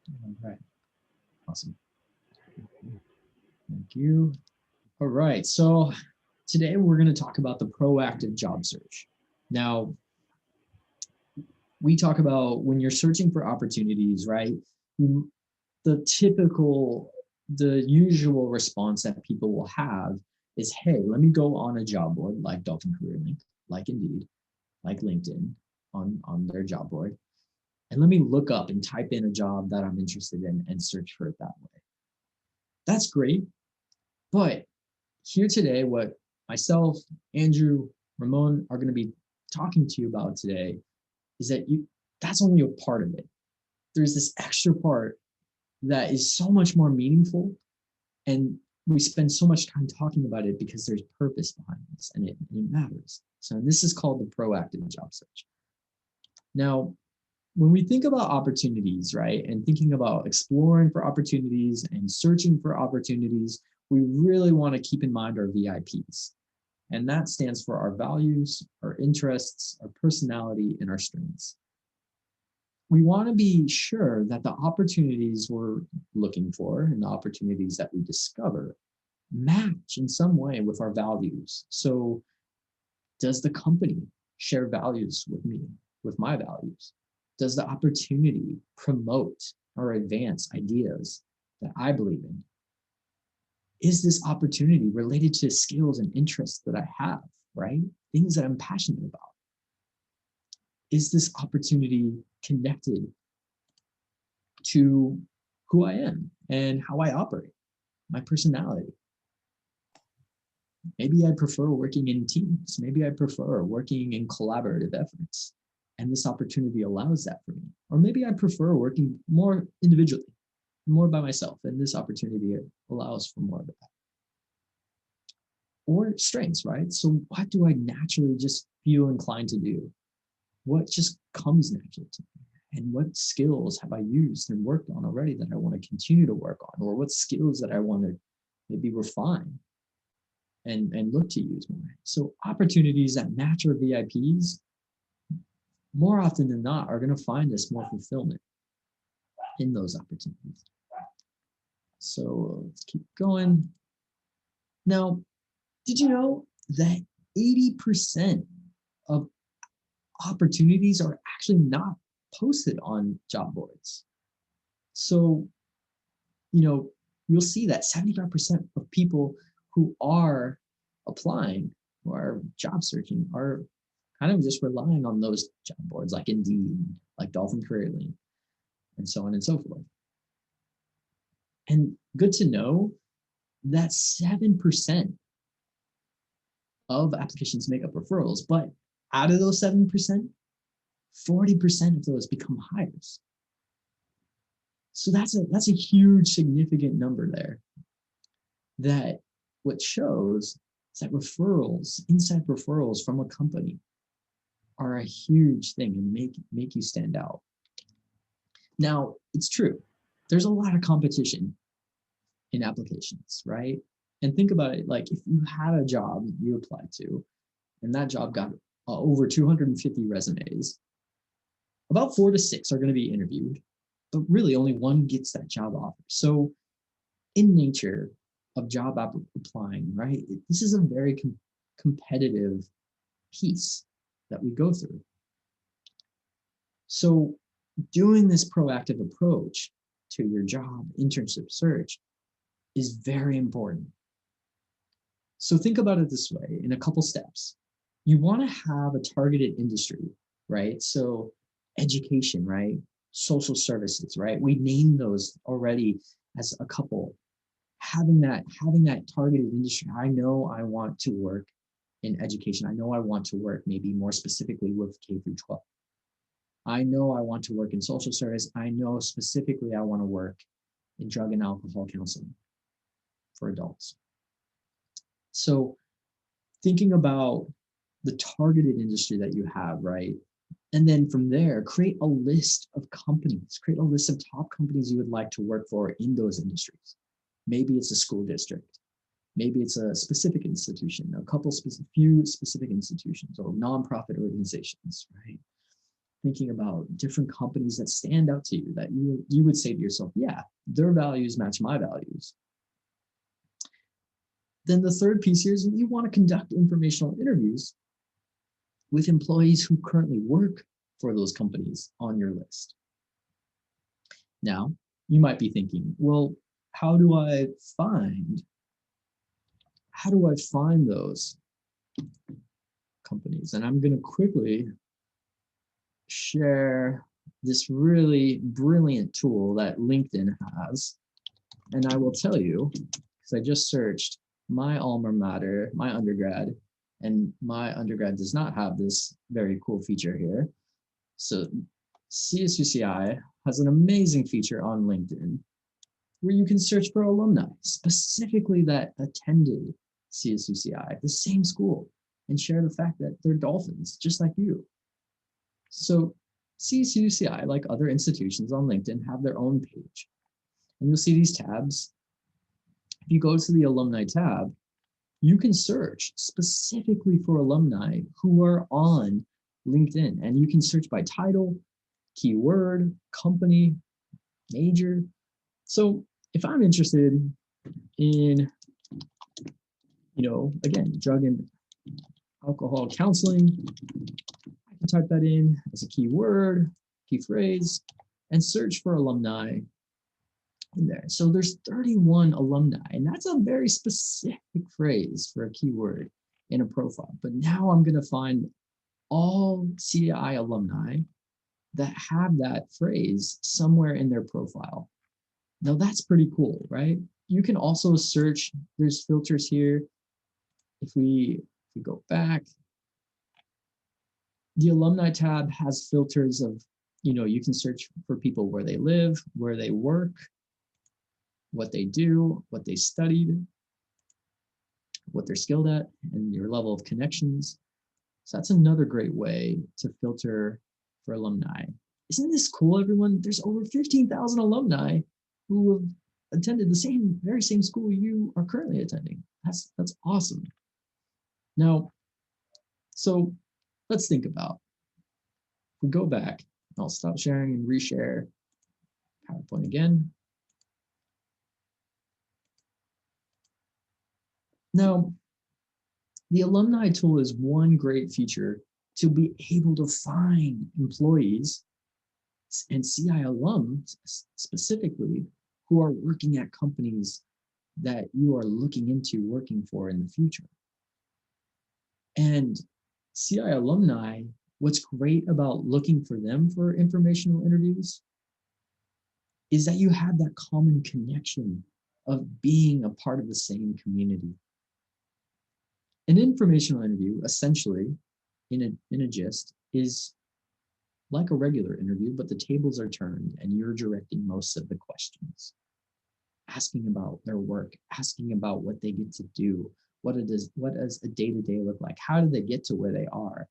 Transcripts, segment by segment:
All right. Awesome. Thank you. All right. So today we're going to talk about the proactive job search. Now, we talk about when you're searching for opportunities, right? The typical, the usual response that people will have is, hey, let me go on a job board like Dolphin Career Link, like Indeed, like LinkedIn on their job board, and let me look up and type in a job that I'm interested in and search for it that way. That's great. But here today, what myself, Andrew, Ramon are going to be talking to you about today is that that's only a part of it. There's this extra part that is so much more meaningful, and we spend so much time talking about it because there's purpose behind this, and it matters. So this is called the proactive job search. Now, when we think about opportunities, right, and thinking about exploring for opportunities and searching for opportunities, we really want to keep in mind our VIPs. And that stands for our values, our interests, our personality, and our strengths. We want to be sure that the opportunities we're looking for and the opportunities that we discover match in some way with our values. So, does the company share values with me, with my values? Does the opportunity promote or advance ideas that I believe in? Is this opportunity related to skills and interests that I have, right? Things that I'm passionate about? Is this opportunity connected to who I am and how I operate, my personality? Maybe I prefer working in teams. Maybe I prefer working in collaborative efforts. And this opportunity allows that for me. Or maybe I prefer working more individually, more by myself. And this opportunity allows for more of that. Or strengths, right? So, what do I naturally just feel inclined to do? What just comes naturally to me? And what skills have I used and worked on already that I want to continue to work on? Or what skills that I want to maybe refine and look to use more? So, opportunities that match our VIPs, more often than not, are going to find us more fulfillment in those opportunities. So, let's keep going. Now, did you know that 80% of opportunities are actually not posted on job boards? So, you know, you'll see that 75% of people who are applying, who are job searching, are kind of just relying on those job boards like Indeed, like Dolphin Career Link, and so on and so forth. And good to know that 7% of applications make up referrals, but out of those 7%, 40% of those become hires. So that's a huge, significant number there. That what shows is that referrals, inside referrals from a company, are a huge thing and make you stand out. Now, it's true. There's a lot of competition in applications, right? And think about it, like if you had a job you applied to, and that job got over 250 resumes, about 4 to 6 are going to be interviewed, but really only one gets that job offer. So, in nature of job applying, right, this is a very competitive piece that we go through. So, doing this proactive approach to your job internship search is very important. So, think about it this way in a couple steps. You want to have a targeted industry, right? So, education, right? Social services, right? We named those already as a couple. Having that targeted industry. I know I want to work in education. I know I want to work maybe more specifically with K through 12. I know I want to work in social service. I know specifically I want to work in drug and alcohol counseling for adults. So thinking about the targeted industry that you have, right? And then from there, create a list of companies, create a list of top companies you would like to work for in those industries. Maybe it's a school district. Maybe it's a specific institution, a few specific institutions or nonprofit organizations, right? thinking about different companies that stand out to you, that you would say to yourself, yeah, their values match my values. Then the third piece here is you want to conduct informational interviews with employees who currently work for those companies on your list. Now, you might be thinking, well, how do I find those companies? And I'm going to quickly share this really brilliant tool that LinkedIn has. And I will tell you, because I just searched my alma mater, my undergrad, and my undergrad does not have this very cool feature here. So CSUCI has an amazing feature on LinkedIn where you can search for alumni, specifically that attended CSUCI, the same school, and share the fact that they're Dolphins, just like you. So CSUCI, like other institutions on LinkedIn, have their own page. And you'll see these tabs. If you go to the alumni tab, you can search specifically for alumni who are on LinkedIn. And you can search by title, keyword, company, major. So if I'm interested in, again, drug and alcohol counseling, I can type that in as a keyword, key phrase, and search for alumni in there. So there's 31 alumni, and that's a very specific phrase for a keyword in a profile. But now I'm going to find all CI alumni that have that phrase somewhere in their profile. Now that's pretty cool, right? You can also search, there's filters here. If we go back, the alumni tab has filters of, you can search for people where they live, where they work, what they do, what they studied, what they're skilled at, and your level of connections. So that's another great way to filter for alumni. Isn't this cool, everyone? There's over 15,000 alumni who have attended the very same school you are currently attending. That's awesome. Now, so let's think about, if we go back, I'll stop sharing and reshare PowerPoint again. Now, the alumni tool is one great feature to be able to find employees and CI alums specifically who are working at companies that you are looking into working for in the future. And CI alumni, what's great about looking for them for informational interviews is that you have that common connection of being a part of the same community. An informational interview, essentially, in a gist, is like a regular interview, but the tables are turned and you're directing most of the questions, asking about their work, asking about what they get to do, what does a day-to-day look like, how do they get to where they are,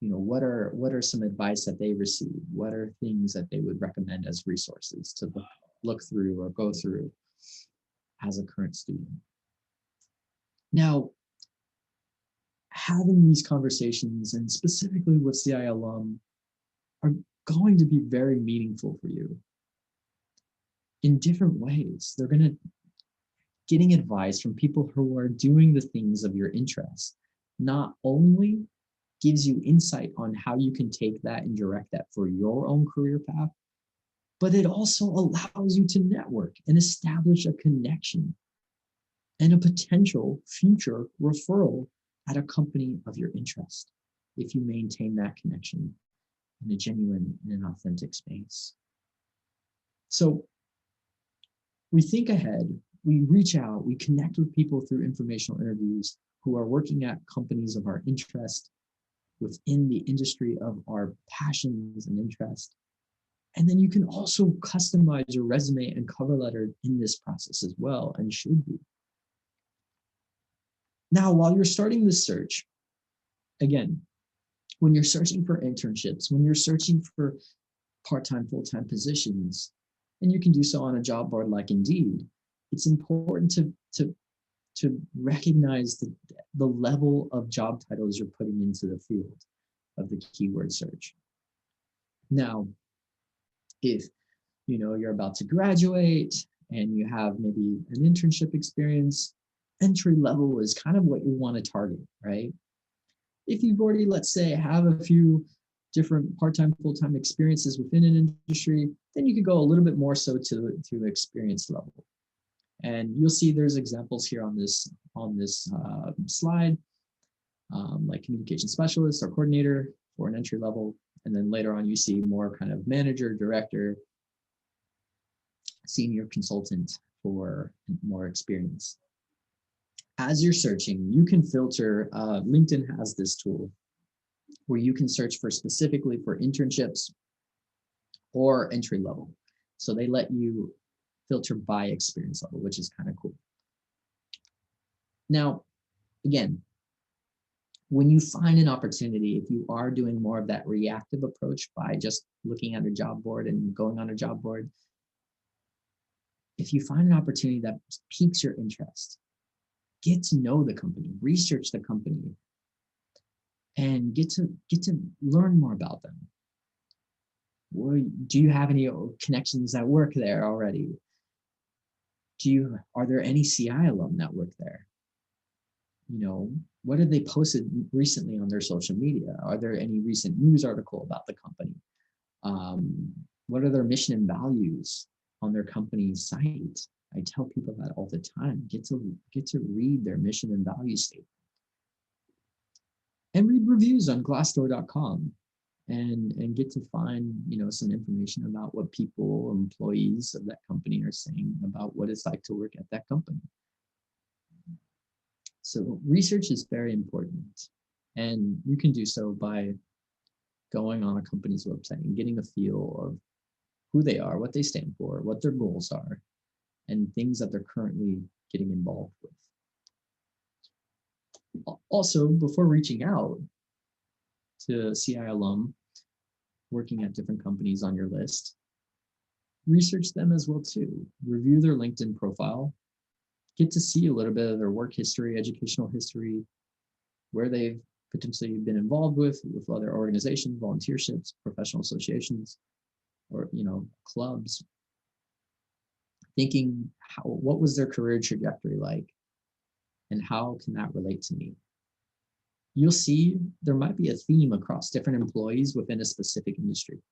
what are some advice that they receive, what are things that they would recommend as resources to look through or go through as a current student. Now, having these conversations, and specifically with CI alum, are going to be very meaningful for you in different ways. They're going to getting advice from people who are doing the things of your interest not only gives you insight on how you can take that and direct that for your own career path, but it also allows you to network and establish a connection and a potential future referral at a company of your interest if you maintain that connection in a genuine and an authentic space. So we think ahead, we reach out, we connect with people through informational interviews who are working at companies of our interest within the industry of our passions and interest. And then you can also customize your resume and cover letter in this process as well, and should be. Now, while you're starting this search, again, when you're searching for internships, when you're searching for part-time, full-time positions, and you can do so on a job board like Indeed, it's important to recognize the level of job titles you're putting into the field of the keyword search. Now, if you're about to graduate and you have maybe an internship experience, entry level is kind of what you want to target, right? If you've already, let's say, have a few different part-time, full-time experiences within an industry, then you could go a little bit more so to the experience level. And you'll see there's examples here on this slide, like communication specialist or coordinator for an entry level. And then later on, you see more kind of manager, director, senior consultant for more experience. As you're searching, you can filter. LinkedIn has this tool where you can search for specifically for internships or entry level. So they let you filter by experience level, which is kind of cool. Now, again, when you find an opportunity, if you are doing more of that reactive approach by just looking at a job board and going on a job board, if you find an opportunity that piques your interest, get to know the company, research the company, and get to learn more about them. Do you have any connections that work there already? Are there any CI alum that work there? What have they posted recently on their social media? Are there any recent news article about the company? What are their mission and values on their company's site? I tell people that all the time. Get to read their mission and value statement. And read reviews on glassdoor.com and get to find, some information about what people, employees of that company are saying about what it's like to work at that company. So research is very important, and you can do so by going on a company's website and getting a feel of who they are, what they stand for, what their goals are, and things that they're currently getting involved with. Also, before reaching out to CI alum working at different companies on your list, research them as well too. Review their LinkedIn profile, get to see a little bit of their work history, educational history, where they've potentially been involved with other organizations, volunteerships, professional associations, or clubs. Thinking what was their career trajectory like, and how can that relate to me? You'll see there might be a theme across different employees within a specific industry,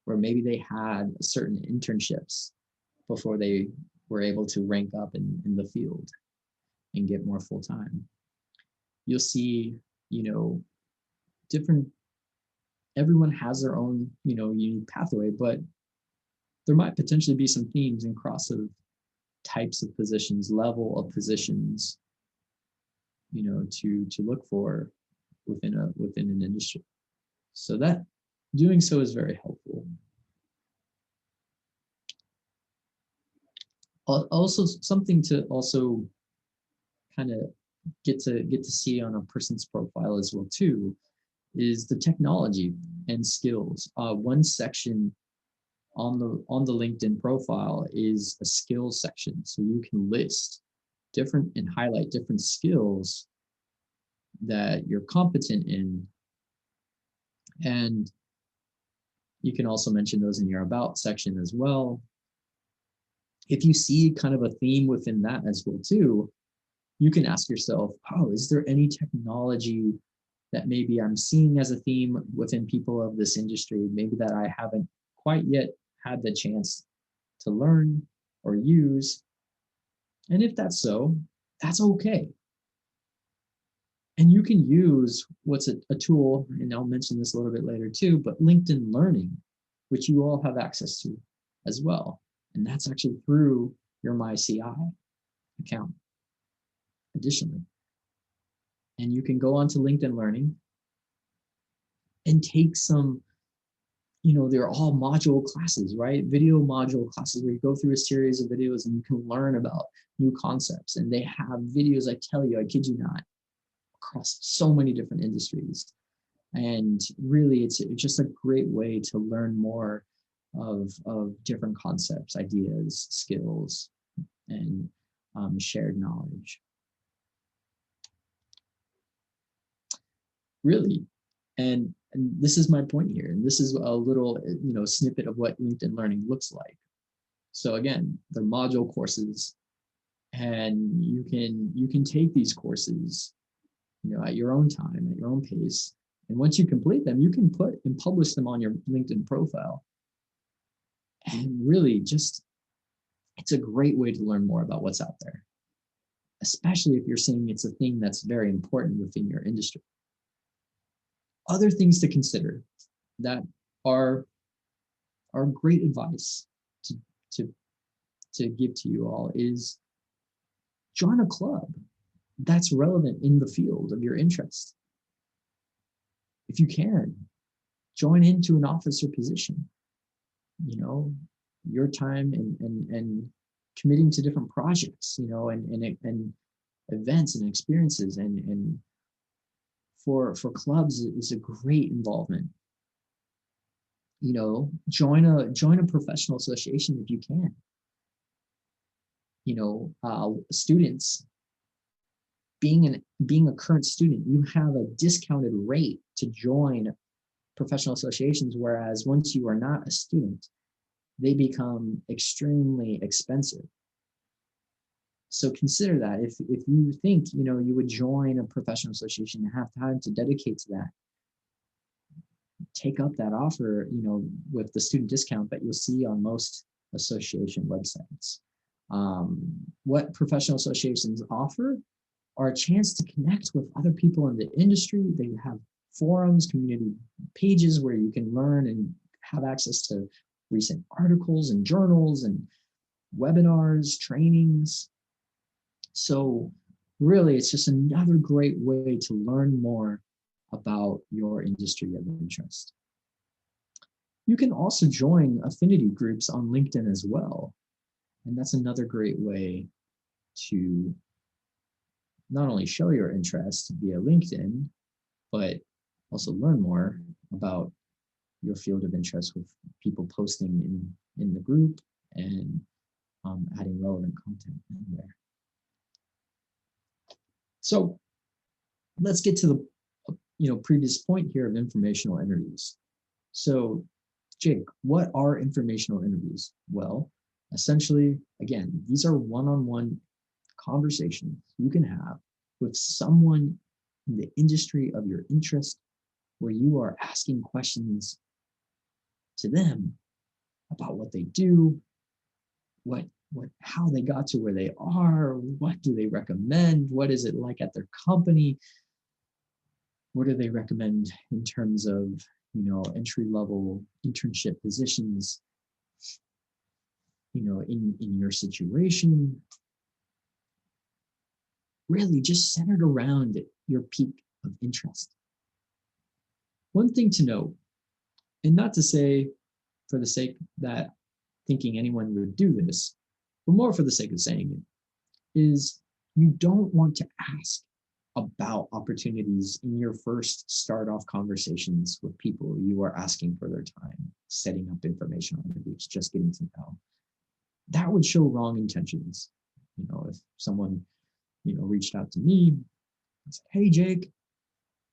where maybe they had certain internships before they were able to rank up in the field and get more full time. You'll see, everyone has their own, unique pathway, but there might potentially be some themes and cross of types of positions, level of positions, to look for within an industry. So that doing so is very helpful. Also, something to also kind of get to see on a person's profile as well too is the technology and skills. One section on the LinkedIn profile is a skills section, so you can list different and highlight different skills that you're competent in, and you can also mention those in your about section as well. If you see kind of a theme within that as well too, you can ask yourself, is there any technology that maybe I'm seeing as a theme within people of this industry, maybe that I haven't quite yet had the chance to learn or use? And if that's so, that's okay. And you can use what's a tool, and I'll mention this a little bit later too, but LinkedIn Learning, which you all have access to as well. And that's actually through your MyCI account additionally. And you can go onto LinkedIn Learning and take some, they're all module classes, right? Video module classes where you go through a series of videos and you can learn about new concepts. And they have videos, I tell you, I kid you not, across so many different industries. And really, it's just a great way to learn more of different concepts, ideas, skills, and shared knowledge. Really. And And this is my point here. And this is a little, snippet of what LinkedIn Learning looks like. So again, they're module courses, and you can take these courses, at your own time, at your own pace. And once you complete them, you can put and publish them on your LinkedIn profile. And really just, it's a great way to learn more about what's out there, especially if you're saying it's a thing that's very important within your industry. Other things to consider that are great advice to, to, to give to you all is join a club that's relevant in the field of your interest. If you can, join into an officer position. Your time and committing to different projects, and events and experiences, and for clubs is a great involvement. Join a professional association if you can. Students, being a current student, you have a discounted rate to join professional associations, whereas once you are not a student, they become extremely expensive. So consider that. If you think, you would join a professional association and have time to dedicate to that, take up that offer, with the student discount that you'll see on most association websites. What professional associations offer are a chance to connect with other people in the industry. They have forums, community pages where you can learn and have access to recent articles and journals and webinars, trainings. So really, it's just another great way to learn more about your industry of interest. You can also join affinity groups on LinkedIn as well. And that's another great way to not only show your interest via LinkedIn, but also learn more about your field of interest with people posting in the group and adding relevant content in there. So let's get to the previous point here of informational interviews. So Jake, what are informational interviews? Well, essentially, again, these are one-on-one conversations you can have with someone in the industry of your interest, where you are asking questions to them about what they do, how they got to where they are, what do they recommend, what is it like at their company, what do they recommend in terms of entry-level internship positions, in your situation. Really just centered around your peak of interest. One thing to note, and not to say for the sake that thinking anyone would do this, but more for the sake of saying it, is you don't want to ask about opportunities in your first start off conversations with people you are asking for their time, setting up informational interviews, just getting to know. That would show wrong intentions. If someone, reached out to me and said, "Hey, Jake,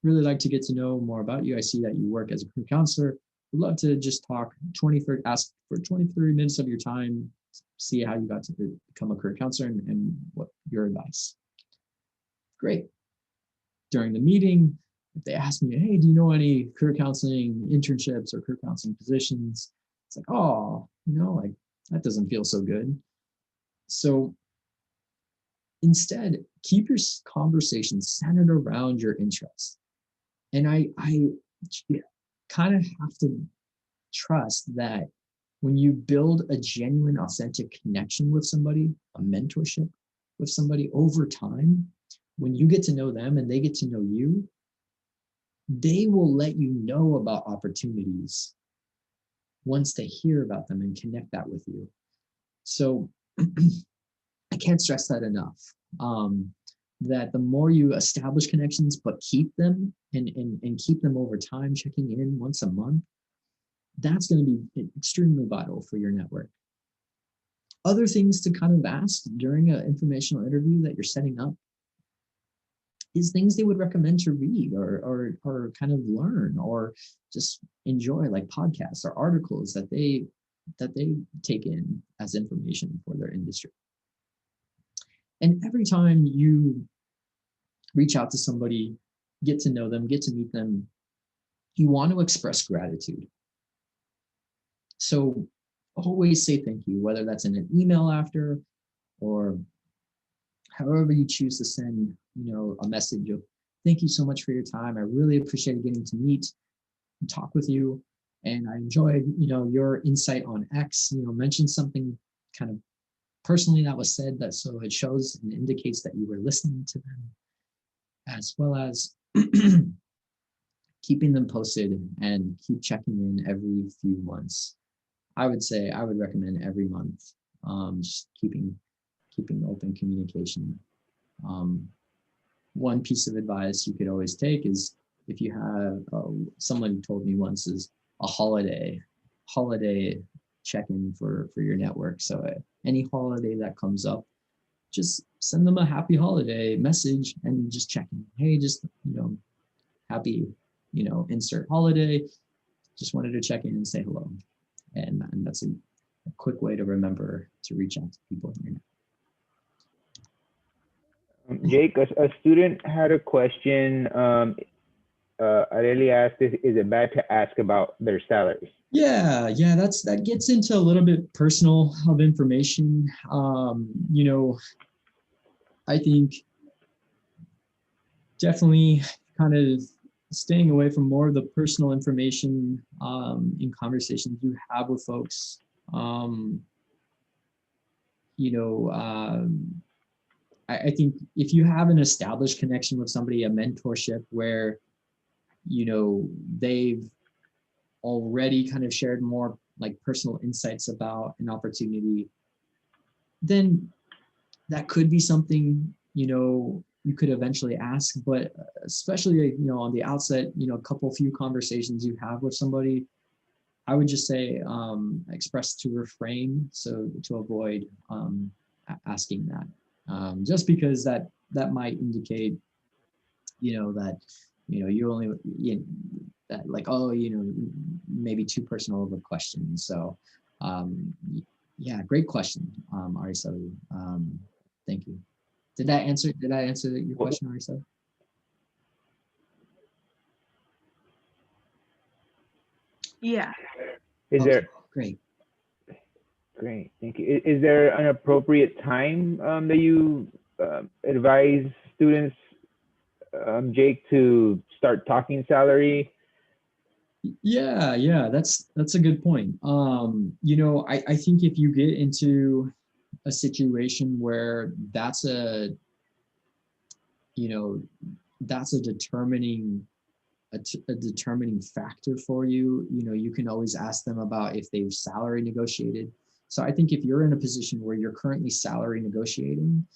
really like to get to know more about you. I see that you work as a career counselor. Would love to just talk ask for 20, 30 minutes of your time, see how you got to become a career counselor and what your advice." Great. During the meeting, if they ask me, "Hey, do you know any career counseling internships or career counseling positions?" It's like, oh, that doesn't feel so good. So instead, keep your conversation centered around your interests. And I kind of have to trust that when you build a genuine, authentic connection with somebody, a mentorship with somebody over time, when you get to know them and they get to know you, they will let you know about opportunities once they hear about them and connect that with you. So I can't stress that enough, that the more you establish connections, but keep them and keep them over time, checking in once a month, that's going to be extremely vital for your network. Other things to kind of ask during an informational interview that you're setting up is things they would recommend to read or kind of learn or just enjoy, like podcasts or articles that they take in as information for their industry. And every time you reach out to somebody, get to know them, get to meet them, you want to express gratitude. So always say thank you, whether that's in an email after or however you choose to send, a message of thank you so much for your time. I really appreciated getting to meet and talk with you. And I enjoyed, your insight on X, mention something kind of personally that was said, that so it shows and indicates that you were listening to them, as well as keeping them posted and keep checking in every few months. I would recommend every month, just keeping open communication. One piece of advice you could always take is, if you have, someone told me once, is a holiday check-in for your network. So any holiday that comes up, just send them a happy holiday message and just check in. Hey, just, happy, insert holiday. Just wanted to check in and say hello. And that's a quick way to remember to reach out to people in your network. Jake, a student had a question. I really asked, is it bad to ask about their salary? Yeah, that gets into a little bit personal of information. I think definitely kind of staying away from more of the personal information in conversations you have with folks. I think if you have an established connection with somebody, a mentorship where, they've already kind of shared more like personal insights about an opportunity, then that could be something, you could eventually ask. But especially, on the outset, a few conversations you have with somebody, I would just say express to refrain, so to avoid asking that, just because that might indicate, that, you only, that like, oh, maybe too personal of a question. So yeah, great question, Arisa. Thank you. Did I answer your question, Arisa? Yeah. Is there? Great. Great, thank you. Is there an appropriate time that you advise students, Jake, to start talking salary? Yeah, that's a good point. I think if you get into a situation where that's a determining factor for you, you can always ask them about if they've salary negotiated. So I think if you're in a position where you're currently salary negotiating,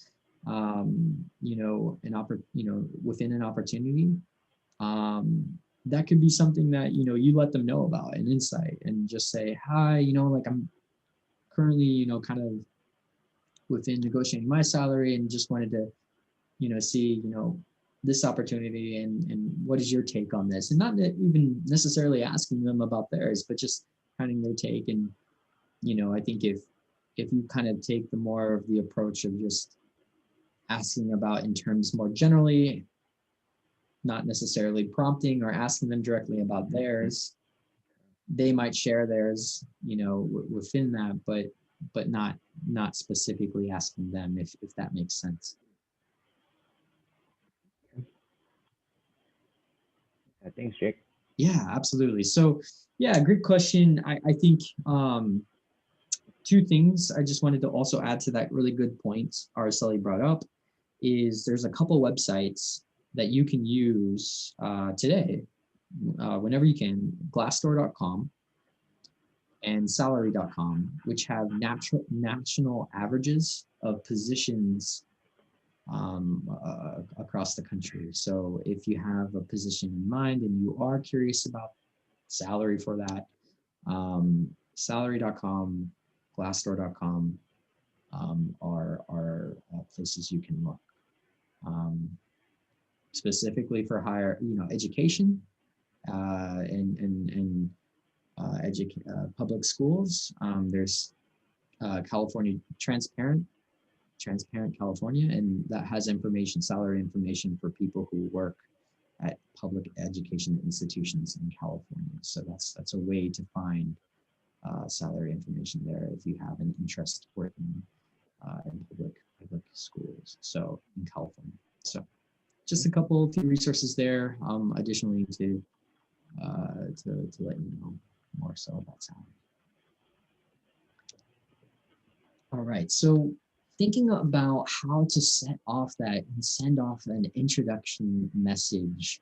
within an opportunity, that could be something that, you let them know about, an insight, and just say, hi, like I'm currently, kind of within negotiating my salary and just wanted to, see, this opportunity and what is your take on this? And not even necessarily asking them about theirs, but just finding their take. And, I think if you kind of take the more of the approach of just asking about in terms more generally, not necessarily prompting or asking them directly about theirs, they might share theirs, within that, but not specifically asking them, if that makes sense. Thanks, Jake. Yeah, absolutely. So yeah, great question. I think two things I just wanted to also add to that really good point Araceli brought up is there's a couple websites that you can use today, whenever you can, glassdoor.com and salary.com, which have national averages of positions across the country. So if you have a position in mind and you are curious about salary for that, salary.com, glassdoor.com are places you can look. specifically for higher, education and public schools. There's California Transparent California, and that has information, salary information for people who work at public education institutions in California. So that's a way to find salary information there if you have an interest working in public schools. So in California. So just a few resources there. Additionally to let you know more so about salary. All right, so thinking about how to set off that and send off an introduction message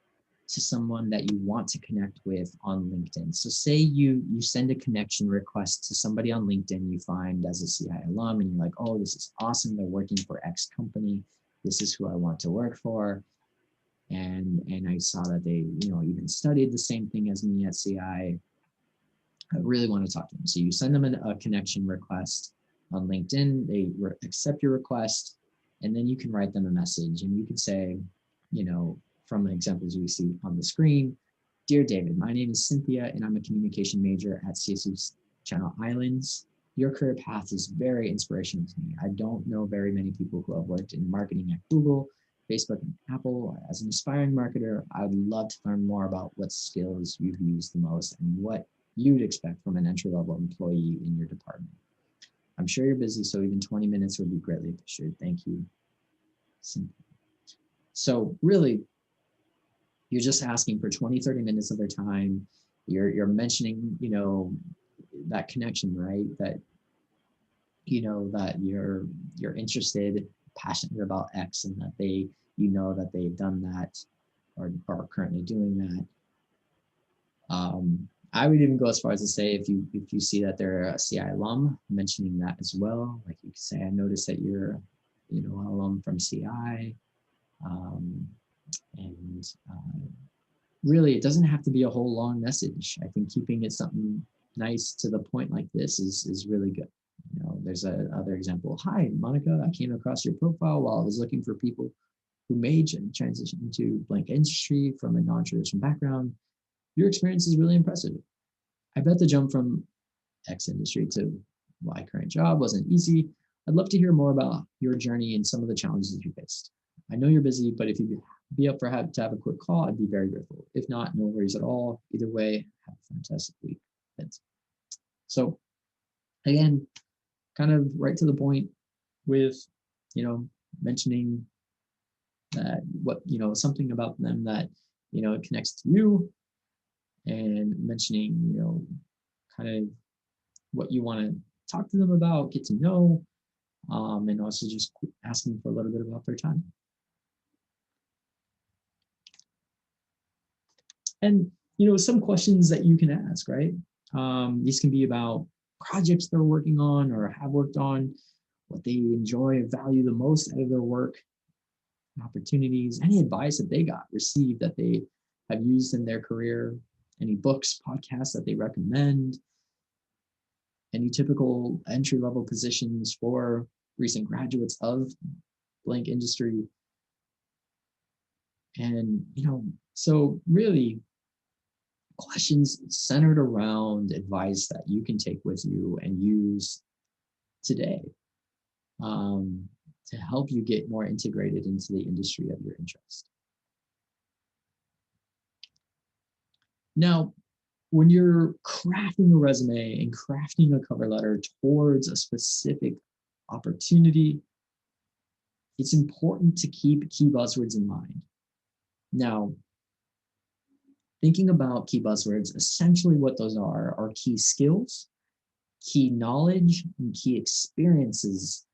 to someone that you want to connect with on LinkedIn. So say you send a connection request to somebody on LinkedIn you find as a CI alum, and you're like, oh, this is awesome. They're working for X company. This is who I want to work for. And I saw that they, even studied the same thing as me at CI. I really want to talk to them. So you send them a connection request on LinkedIn, they accept your request, and then you can write them a message, and you can say, from the examples we see on the screen, dear David, my name is Cynthia, and I'm a communication major at CSU Channel Islands. Your career path is very inspirational to me. I don't know very many people who have worked in marketing at Google, Facebook, and Apple. As an aspiring marketer, I would love to learn more about what skills you've used the most and what you'd expect from an entry-level employee in your department. I'm sure you're busy, so even 20 minutes would be greatly appreciated. Thank you. So really, you're just asking for 20, 30 minutes of their time. You're mentioning, that connection, right? That, that you're interested, passionate about X, and that that they've done that or are currently doing that. I would even go as far as to say, if you see that they're a CI alum, mentioning that as well. Like you could say, I noticed that you're, an alum from CI. Really, it doesn't have to be a whole long message. I think keeping it something nice to the point like this is really good. There's another example. Hi, Monica, I came across your profile while I was looking for people who major and transition into blank industry from a non-traditional background. Your experience is really impressive. I bet the jump from X industry to my current job wasn't easy. I'd love to hear more about your journey and some of the challenges you faced. I know you're busy, but if you'd be up to have a quick call, I'd be very grateful. If not, no worries at all. Either way, have a fantastic week. Thanks. So again, kind of right to the point with, mentioning that something about them that, it connects to you, and mentioning, kind of what you want to talk to them about, get to know, and also just asking for a little bit about their time. And, some questions that you can ask, right? These can be about projects they're working on or have worked on, what they enjoy and value the most out of their work, opportunities, any advice that they received that they have used in their career, any books, podcasts that they recommend, any typical entry-level positions for recent graduates of blank industry. And, so really questions centered around advice that you can take with you and use today to help you get more integrated into the industry of your interest. Now, when you're crafting a resume and crafting a cover letter towards a specific opportunity, it's important to keep key buzzwords in mind. Now, thinking about key buzzwords, essentially what those are key skills, key knowledge, and key experiences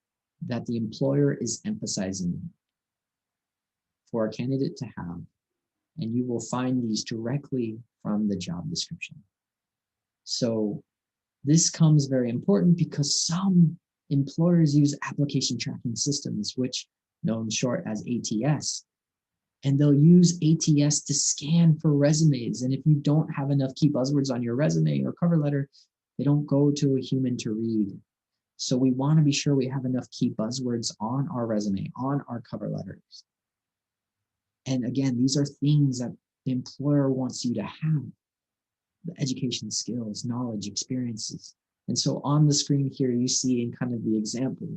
that the employer is emphasizing for a candidate to have. And you will find these directly from the job description. So this comes very important because some employers use application tracking systems, which known short as ATS, and they'll use ATS to scan for resumes. And if you don't have enough key buzzwords on your resume or cover letter, they don't go to a human to read. So we want to be sure we have enough key buzzwords on our resume, on our cover letters. And again, these are things that the employer wants you to have: the education, skills, knowledge, experiences. And so on the screen here, you see in kind of the example,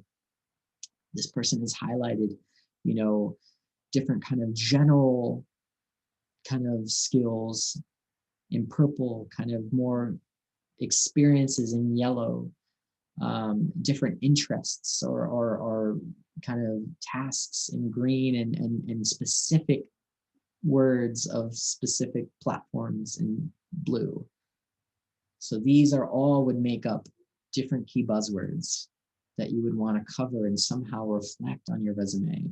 this person has highlighted, you know, different kind of general kind of skills in purple, kind of more experiences in yellow, different interests or kind of tasks in green, and specific words of specific platforms in blue. So these are all would make up different key buzzwords that you would want to cover and somehow reflect on your resume,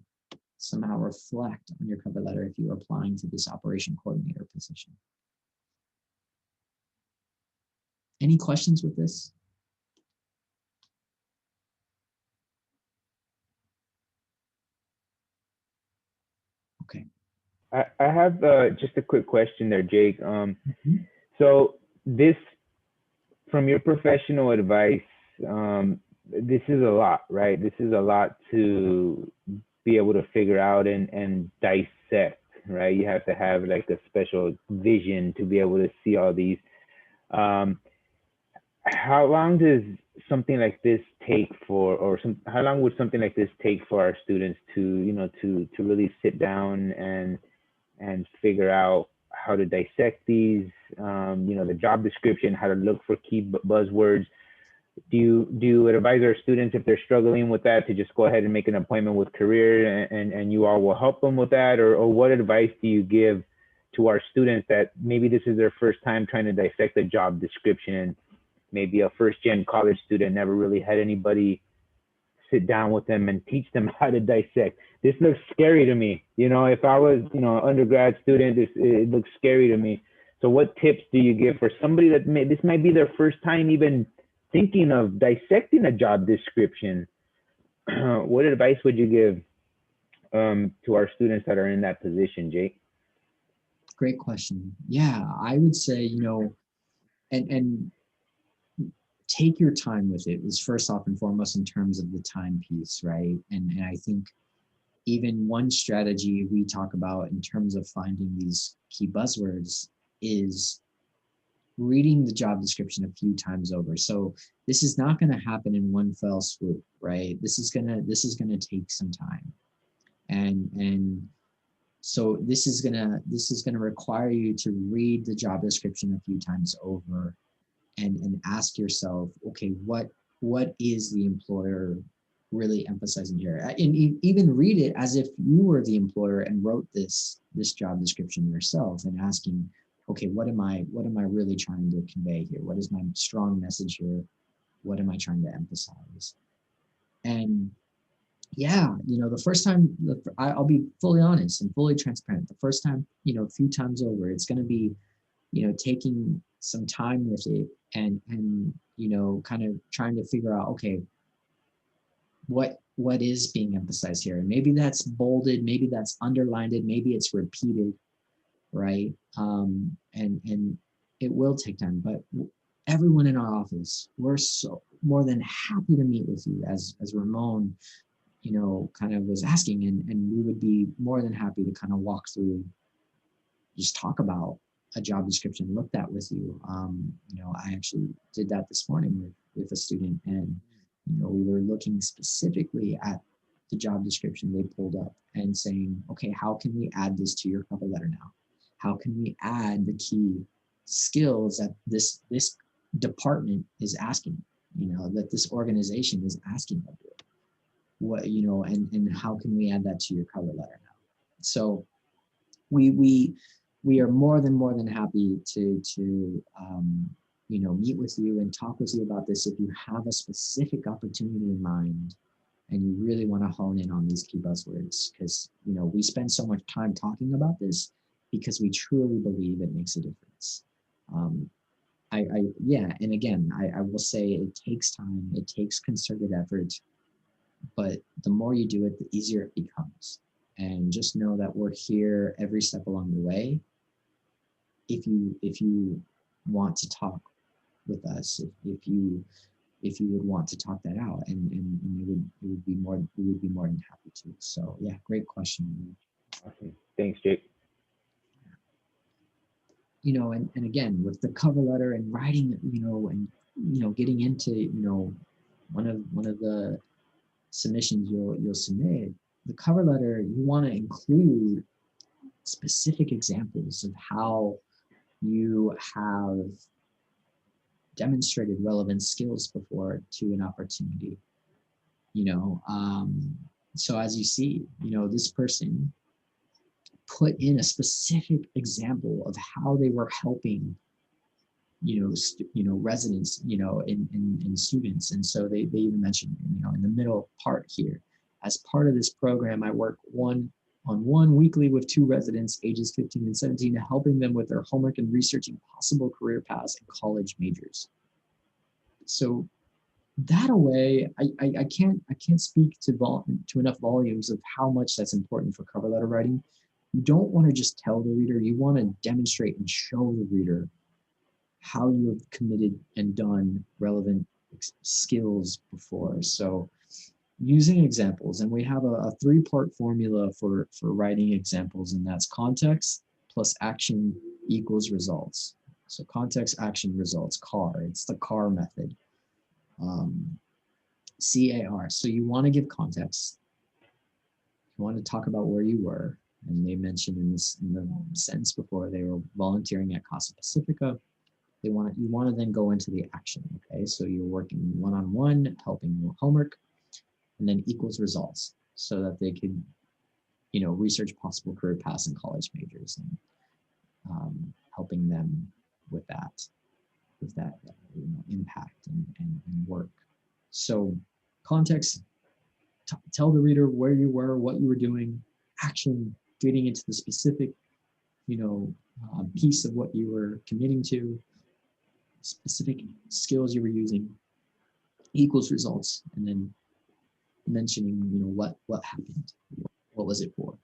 somehow reflect on your cover letter if you're applying to this operation coordinator position. Any questions with this? Okay. I have just a quick question there, Jake. Mhm. So this, from your professional advice, this is a lot, right? This is a lot to be able to figure out and dissect, right? You have to have like a special vision to be able to see all these. Um, how long does something like this take for, or how long would something like this take for our students to, to really sit down and figure out how to dissect these, the job description, how to look for key buzzwords? Do you advise our students, if they're struggling with that, to just go ahead and make an appointment with career, and you all will help them with that? Or what advice do you give to our students that maybe this is their first time trying to dissect a job description? Maybe a first gen college student never really had anybody sit down with them and teach them how to dissect. This looks scary to me. If I was, an undergrad student, it looks scary to me. So what tips do you give for somebody that this might be their first time even thinking of dissecting a job description? What advice would you give to our students that are in that position, Jake? Great question. Yeah, I would say, and take your time with it is first off and foremost in terms of the time piece, right? And I think even one strategy we talk about in terms of finding these key buzzwords is reading the job description a few times over. So this is not going to happen in one fell swoop, right? This is gonna take some time. And so this is gonna require you to read the job description a few times over, and ask yourself, okay, what is the employer really emphasizing here? And even read it as if you were the employer and wrote this job description yourself, and asking, okay, what am I really trying to convey here? What is my strong message here? What am I trying to emphasize? And yeah, the first time, I'll be fully honest and fully transparent. The first time, a few times over, it's going to be, taking some time with it, and kind of trying to figure out, okay, what is being emphasized here? And maybe that's bolded, maybe that's underlined, maybe it's repeated, right? And it will take time, but everyone in our office, we're so more than happy to meet with you, as Ramon, kind of was asking, and we would be more than happy to kind of walk through, just talk about a job description looked at with you. I actually did that this morning with a student, and we were looking specifically at the job description they pulled up and saying, okay, how can we add this to your cover letter now? How can we add the key skills that this department is asking, that this organization is asking of you? What, and how can we add that to your cover letter now? So we are more than happy to meet with you and talk with you about this if you have a specific opportunity in mind and you really want to hone in on these key buzzwords, because we spend so much time talking about this because we truly believe it makes a difference. Yeah, and again, I will say it takes time, it takes concerted effort, but the more you do it, the easier it becomes. And just know that we're here every step along the way. If you want to talk with us, if you would want to talk that out, and we would be more than happy to. So yeah, great question. Awesome. Thanks, Jake. And again, with the cover letter and writing, and getting into, one of the submissions you'll submit, the cover letter, you want to include specific examples of how you have demonstrated relevant skills before to an opportunity. So as you see, this person put in a specific example of how they were helping residents, in students. And so they even mentioned, in the middle part here, as part of this program, I work one-on-one weekly with 2 residents ages 15 and 17, helping them with their homework and researching possible career paths and college majors. So that away, I can't speak to enough volumes of how much that's important for cover letter writing. You don't want to just tell the reader, you want to demonstrate and show the reader how you have committed and done relevant skills before. So using examples, and we have a 3-part formula for writing examples, and that's context plus action equals results. So context, action, results, CAR. It's the CAR method. CAR. So you want to give context. You want to talk about where you were. And they mentioned in the sentence before, they were volunteering at Casa Pacifica. You want to then go into the action. Okay, so you're working one-on-one, helping with homework, and then equals results, so that they could, research possible career paths and college majors, and helping them with that impact and work. So context, tell the reader where you were, what you were doing. Action, getting into the specific, piece of what you were committing to, specific skills you were using. Equals results, and then mentioning, what happened, what was it for.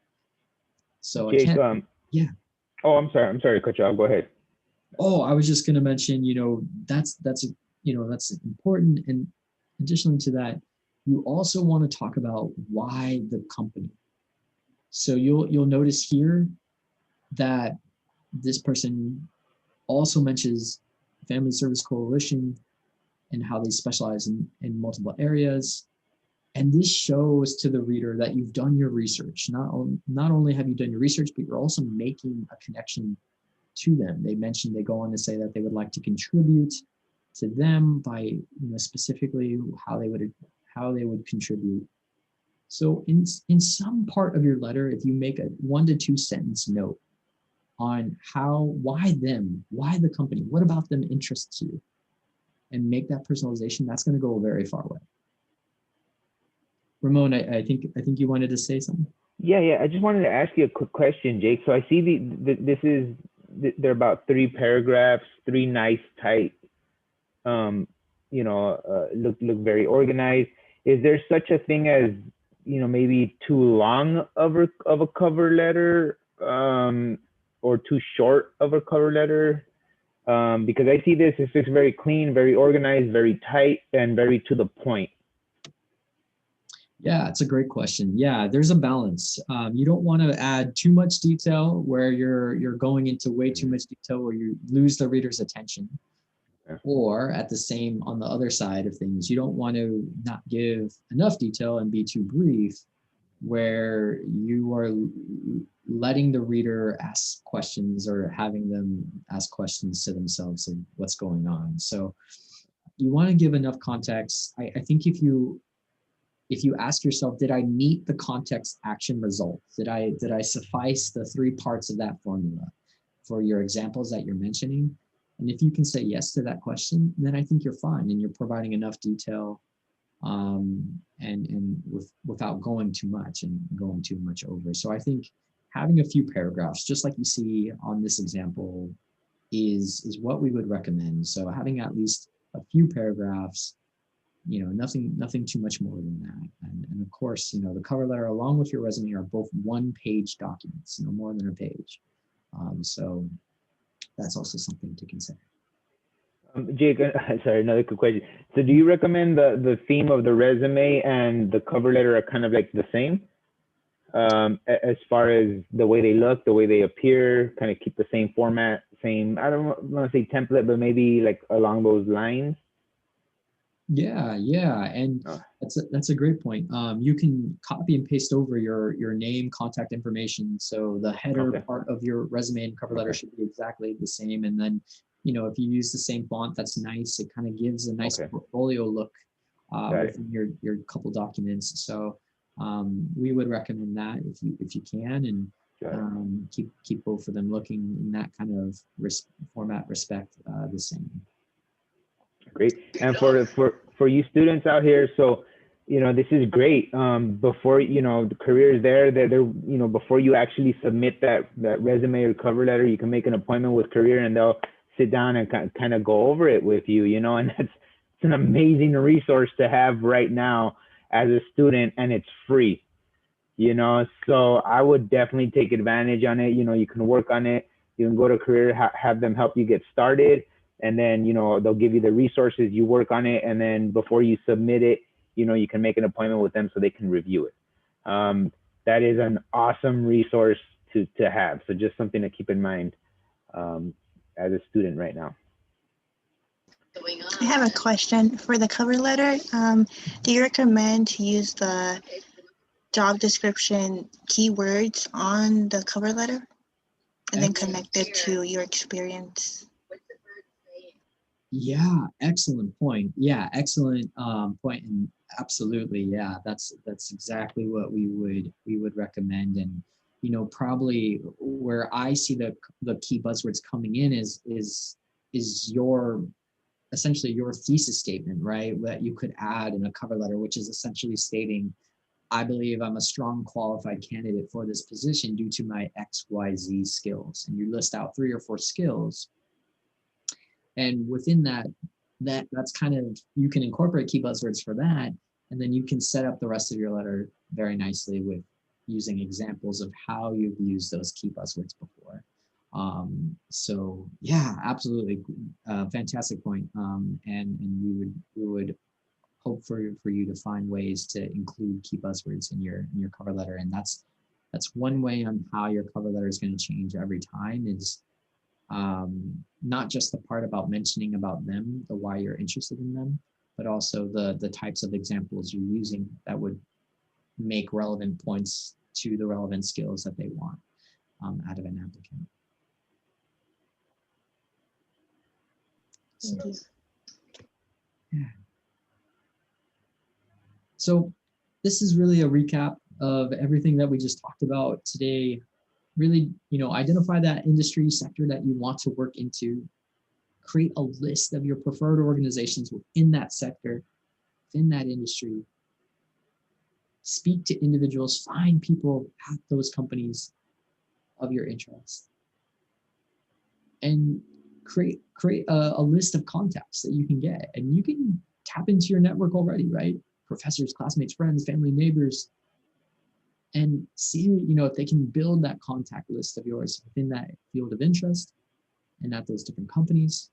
So Jake, yeah. Oh, I'm sorry to cut you off. Go ahead. Oh, I was just going to mention, that's important. And additionally to that, you also want to talk about why the company. So you'll notice here that this person also mentions Family Service Coalition and how they specialize in multiple areas. And this shows to the reader that you've done your research. Not only have you done your research, but you're also making a connection to them. They go on to say that they would like to contribute to them by, specifically how they would contribute. So in some part of your letter, if you make a 1 to 2 sentence note on why the company, what about them interests you, and make that personalization, that's going to go a very far way. Ramon, I think you wanted to say something. Yeah. I just wanted to ask you a quick question, Jake. So I see they're about 3 paragraphs, 3 nice, tight, look very organized. Is there such a thing as, maybe too long of a cover letter, or too short of a cover letter? Because I see it's just very clean, very organized, very tight, and very to the point. Yeah, it's a great question. Yeah, there's a balance. You don't want to add too much detail where you're going into way too much detail where you lose the reader's attention. Or on the other side of things, you don't want to not give enough detail and be too brief, where you are letting the reader ask questions or having them ask questions to themselves of what's going on. So you want to give enough context. I think if you ask yourself, did I meet the context action result? Did I suffice the 3 parts of that formula for your examples that you're mentioning? And if you can say yes to that question, then I think you're fine and you're providing enough detail, and without going too much and going too much over. So I think having a few paragraphs, just like you see on this example, is what we would recommend. So having at least a few paragraphs, nothing too much more than that. And of course, the cover letter along with your resume are both 1-page documents, no more than a page. So that's also something to consider. Jake, sorry, another quick question. So do you recommend the theme of the resume and the cover letter are kind of like the same? as far as the way they look, the way they appear, kind of keep the same format, same, I don't want to say template, but maybe like along those lines. Yeah, and Oh, that's a great point. You can copy and paste over your name, contact information, so the header okay. part of your resume and cover letter Okay. should be exactly the same. And then, if you use the same font, that's nice. It kind of gives a nice Okay. portfolio look Got it. within your couple documents. So we would recommend that if you can, and Got it. keep both of them looking in that kind of format respect the same. Great. And for you students out here, so this is great. Before the career is there, that they're before you actually submit that resume or cover letter, you can make an appointment with career, and they'll sit down and kind of go over it with you. And it's an amazing resource to have right now as a student, and it's free. So I would definitely take advantage on it. You can work on it. You can go to career, have them help you get started, and then they'll give you the resources. You work on it, and then before you submit it, you can make an appointment with them so they can review it. That is an awesome resource to have. So just something to keep in mind as a student right now. I have a question for the cover letter. Do you recommend to use the job description keywords on the cover letter and then connect it to your experience? Yeah, excellent point. Yeah, excellent point. And absolutely, yeah, that's exactly what we would recommend. And probably where I see the key buzzwords coming in is your essentially your thesis statement, right? That you could add in a cover letter, which is essentially stating, I believe I'm a strong qualified candidate for this position due to my XYZ skills. And you list out 3 or 4 skills. And within that's kind of, you can incorporate key buzzwords for that. And then you can set up the rest of your letter very nicely with using examples of how you've used those key buzzwords before. So yeah, absolutely. Fantastic point. And we would hope for you to find ways to include key buzzwords in your cover letter. And that's one way on how your cover letter is going to change every time is not just the part about mentioning about them, the why you're interested in them, but also the types of examples you're using that would make relevant points to the relevant skills that they want out of an applicant. So, yeah. So this is really a recap of everything that we just talked about today. Really, identify that industry sector that you want to work into. Create a list of your preferred organizations within that sector, within that industry. Speak to individuals, find people at those companies of your interest. And create a list of contacts that you can get. And you can tap into your network already, right? Professors, classmates, friends, family, neighbors, and see, if they can build that contact list of yours within that field of interest and at those different companies.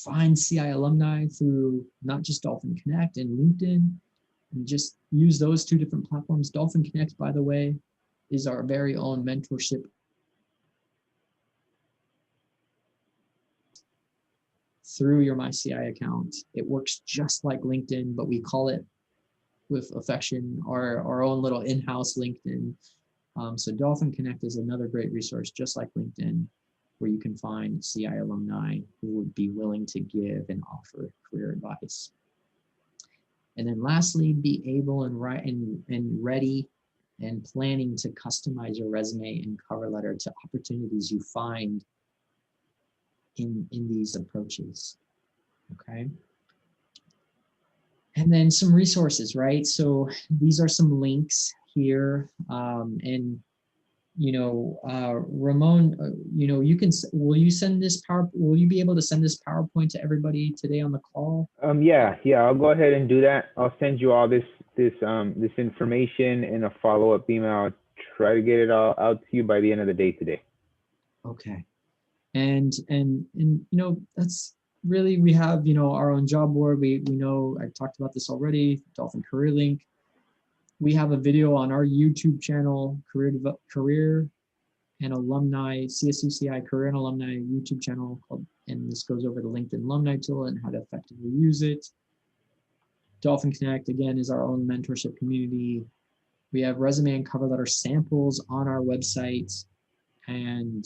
Find CI alumni through not just Dolphin Connect and LinkedIn, and just use those 2 different platforms. Dolphin Connect, by the way, is our very own mentorship through your MyCI account. It works just like LinkedIn, but we call it with affection our own little in-house LinkedIn. So Dolphin Connect is another great resource, just like LinkedIn, where you can find CI alumni who would be willing to give and offer career advice. And then lastly, be able and ready and planning to customize your resume and cover letter to opportunities you find in these approaches, okay? And then some resources, right? So these are some links here, and Ramon, will you be able to send this PowerPoint to everybody today on the call? Yeah, I'll go ahead and do that. I'll send you all this information in a follow-up email. I'll try to get it all out to you by the end of the day today. Okay. And that's really, we have, our own job board. We know, I talked about this already, Dolphin Career Link. we have a video on our YouTube channel, Career and Alumni, CSUCI Career and Alumni YouTube channel called, and this goes over the LinkedIn Alumni Tool and how to effectively use it. Dolphin Connect, again, is our own mentorship community. We have resume and cover letter samples on our website. And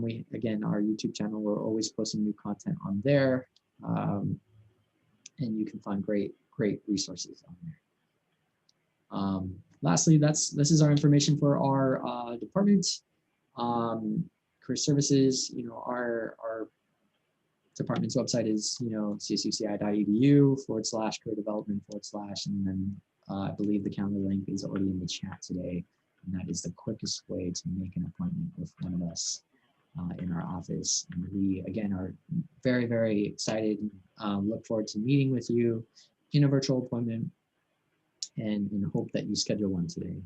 we, again, our YouTube channel, we're always posting new content on there. And you can find great resources on there. Lastly, this is our information for our department. Career services, our department's website is, csuci.edu/career development/ and then I believe the calendar link is already in the chat today. And that is the quickest way to make an appointment with one of us in our office. And we, again, are very, very excited. Look forward to meeting with you in a virtual appointment and hope that you schedule one today.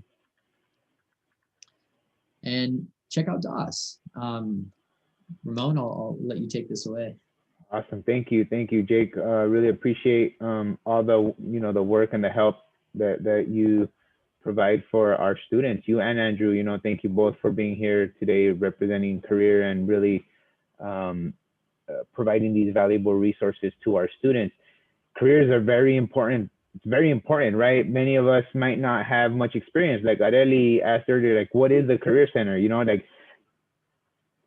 And check out DOS. Ramon, I'll let you take this away. Awesome. Thank you, Jake. Really appreciate all the the work and the help that you provide for our students. You and Andrew, thank you both for being here today, representing Career and really providing these valuable resources to our students. Careers are very important. It's very important, right? Many of us might not have much experience. Like Areli asked earlier, like, what is the Career Center? Like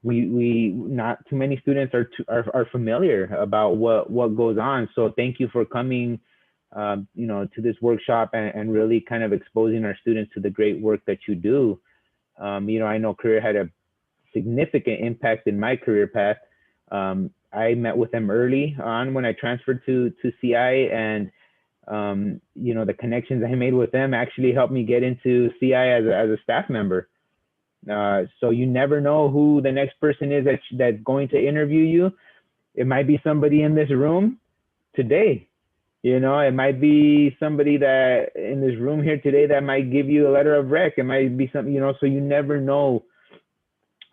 we not too many students are familiar about what goes on. So thank you for coming to this workshop and really kind of exposing our students to the great work that you do. I know Career had a significant impact in my career path. I met with them early on when I transferred to CI, and the connections I made with them actually helped me get into CI as a staff member. So you never know who the next person is that's going to interview you. It might be somebody in this room today. It might be somebody that in this room here today that might give you a letter of rec. It might be something, so you never know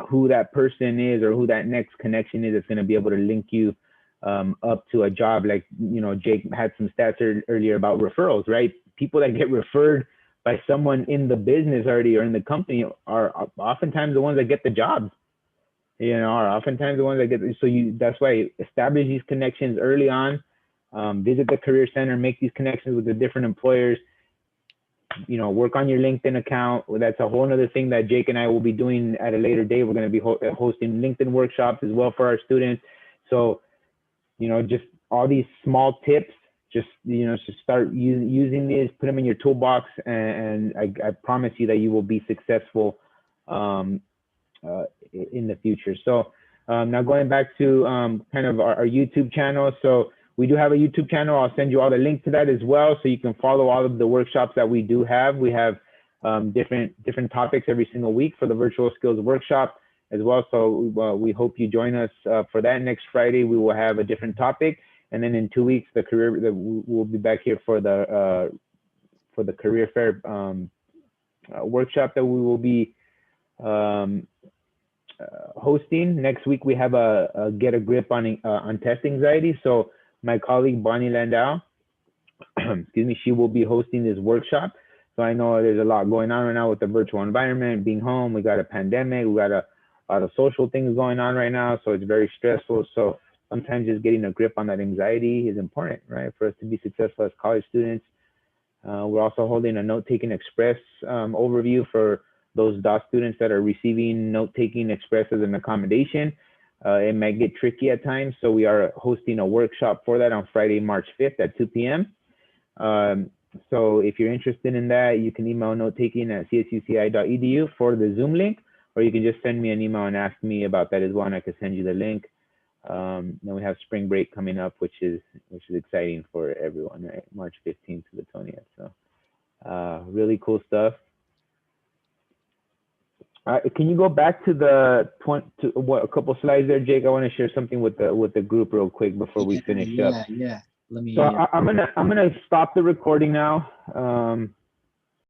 who that person is or who that next connection is that's going to be able to link you up to a job. Like, Jake had some stats earlier about referrals, right? People that get referred by someone in the business already or in the company are oftentimes the ones that get the jobs, are oftentimes the ones that get, that's why establish these connections early on. Visit the Career Center, make these connections with the different employers, work on your LinkedIn account. That's a whole other thing that Jake and I will be doing at a later date. We're going to be hosting LinkedIn workshops as well for our students. So, just all these small tips, just start using these, put them in your toolbox, and I promise you that you will be successful in the future. So now going back to kind of our YouTube channel. So we do have a YouTube channel. I'll send you all the link to that as well, so you can follow all of the workshops that we do have. We have different topics every single week for the virtual skills workshop as well. So we hope you join us for that. Next Friday, we will have a different topic. And then in 2 weeks, we'll be back here for the career fair workshop that we will be hosting. Next week, we have a get a grip on test anxiety. So my colleague Bonnie Landau, excuse me, she will be hosting this workshop. So I know there's a lot going on right now with the virtual environment, being home. We got a pandemic. We got a lot of social things going on right now. So it's very stressful. So sometimes just getting a grip on that anxiety is important, right? For us to be successful as college students. We're also holding a note-taking express overview for those DOS students that are receiving note-taking express as an accommodation. It might get tricky at times. So we are hosting a workshop for that on Friday, March 5th at 2 p.m. So if you're interested in that, you can email note-taking at csuci.edu for the Zoom link, or you can just send me an email and ask me about that as well, and I can send you the link. Then we have spring break coming up, which is exciting for everyone, right? March 15th to the 20th. So really cool stuff. Can you go back to a couple slides there, Jake? I want to share something with the group real quick before we finish up. Yeah. Let me. So I'm gonna stop the recording now.